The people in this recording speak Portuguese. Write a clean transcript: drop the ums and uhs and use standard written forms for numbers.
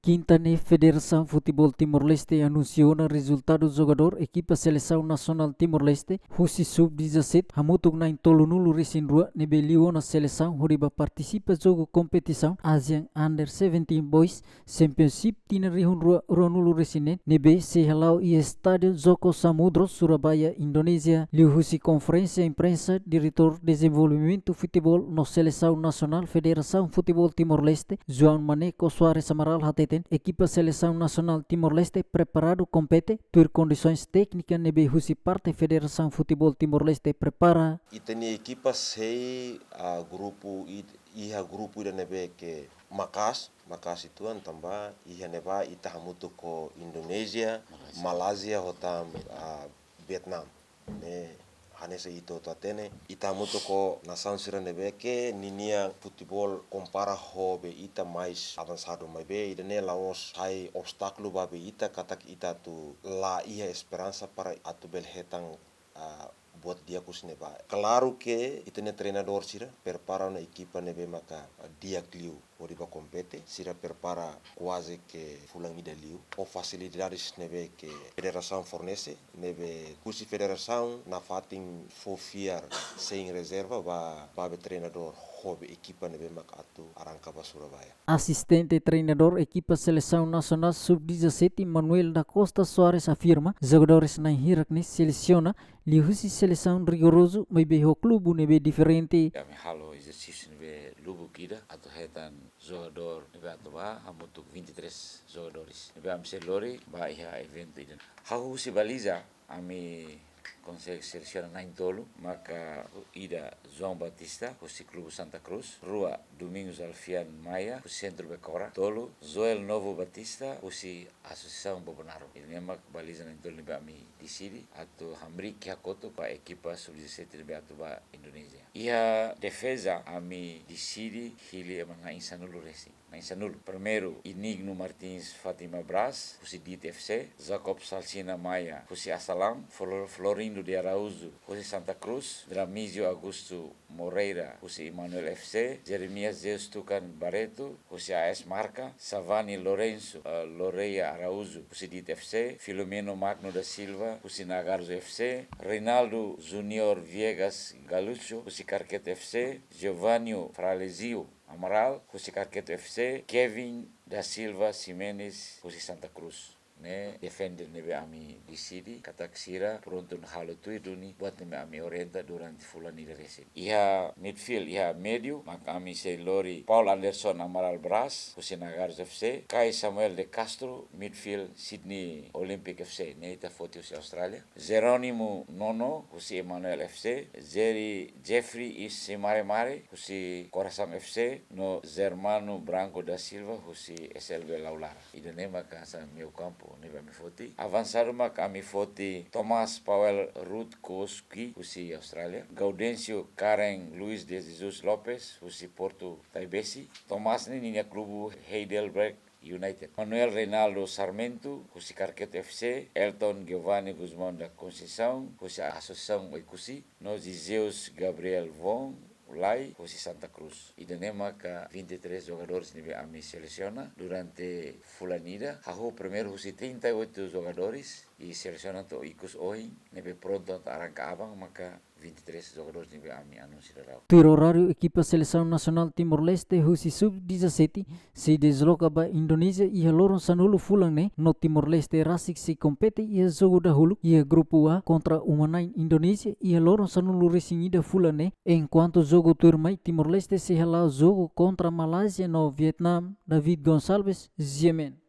Quinta Federação Futebol Timor-Leste anunciou o resultado do jogador equipa Seleção Nacional Timor-Leste, Russi Sub-17, hamutuk na intolo nulo resinrua, nebeliu na seleção, horiba participa jogo competição, ASEAN Under 17 Boys, Championship tina rihunrua nulo resinen, nebe se halau e estádio Joko Samudro, Surabaya, Indonésia, liu Russi conferência imprensa, diretor desenvolvimento futebol no Seleção Nacional Federação Futebol Timor-Leste, João Maneco Soares Amaral Hateten, equipa Seleção Nacional Timor-Leste preparado compete, ter condições técnicas nebe Russi parte Federação Futebol Timor-Leste prepara. E tem equipas sei a grupo ida nebe que Makas itu tambah iha neba ita hamutu ko Indonesia, Malaysia hotam Vietnam. Ne hanesa itu tatene ita hamutu ko nação sira nebe que ninia futebol compara hobe ita mais avançado mais be idane laos sai obstáculo babe ita katak ita tu la iha esperança para atu belhetang buat dia kusneba. Claro que itene treinador sira prepara na equipa nebe maka dia cliu oriba compete sira prepara quase que fulang ida liu o facilidades nebe que federação fornece nebe kusi federação na fating fofiar sem reserva ba treinador hobe equipa nebe maka atu arranca ba Surabaya. Assistente treinador equipa Seleção Nacional Sub-17 Manuel da Costa Soares afirma, jogadores na hirakni seleciona lihusi seleção rigoroso mas be ho clube nebe diferente. Kami halo exercício nebe lubu kida atau hetan jogador nebe atuba hamutuk 23 jogadores nebe amse lori ba iha evento iden hahu si baliza ami consegue selecionar na intolo maka ida João Batista husi Clube Santa Cruz, Rua Domingos Alfian Maia husi Centro Becora, Tolo Joel Novo Batista husi Associação Bobonaro. Ini mak baliza na intolo nebe ami disidi atau Hamri Kiakoto pa equipa sub-17 nebe atuba Indonesia. Iha defesa ami disidi hili emang insanulu resi. Insanulu. Primeiro, Inigno Martins Fatima Braz, husi DIT FC, Jacob Salsina Maia, husi Asalam, Florindo de Araújo, husi Santa Cruz, Dramizio Augusto Moreira, husi Emmanuel FC, Jeremias Zeus Tucan Barreto, husi AS Marca, Savani Lorenzo, Loreia Araújo, husi DIT FC, Filomeno Magno da Silva, husi Nagarzo FC, Reinaldo Junior Viegas Galucho, husi Carquete FC, Giovanni Fralezio Amaral, husi Carqueto FC, Kevin da Silva Ximenes, husi Santa Cruz. Ne defender nebe ami disidi katak sira pronto halo tuiduni buat nebe ami orienta durante fulani resin. Iha midfield iha medio maka ami sei lori Paul Anderson Amaral Bras husi Nagarz FC, Kai Samuel de Castro midfield Sydney Olympic FC ne ita foti husi Australia, Jeronimo Nono husi Emmanuel FC, Jeffrey Isimare Mare husi Coração FC, no Germano Branco da Silva husi SLB Laulara. Idane maka sa meu campo nebe ami foti. Avançado mak ami foti Thomas Powell Ruth Koski husi Australia, Gaudencio Karen Luis de Jesus Lopes husi Porto Taibesi, Thomas ni ninia klubu Heidelberg United, Manuel Reinaldo Sarmento husi Carqueto FC, Elton Giovanni Guzmão da Conceição husi Associação Oikusi, no Zizeus Gabriel Von Ulai husi Santa Cruz. Idane maka 23 jogadores nebe ami seleciona durante fulanida. Hahu primeiro husi 38 jogadores e seleciona to ikus oi nebe pronto to arranca abang maka 23 jogadores nebe ami anunciarão. Ter horário equipa Seleção Nacional Timor-Leste Russi Sub-17 se desloca ba Indonésia e loron sanulo fulang ne no Timor-Leste rasik se compete e jogo dahulu e grupo A contra Umanain Indonésia e loron sanulo resingida fulang ne enquanto jogo turmai Timor-Leste se halau jogo contra Malaysia no Vietnam. David Gonçalves, Yemen.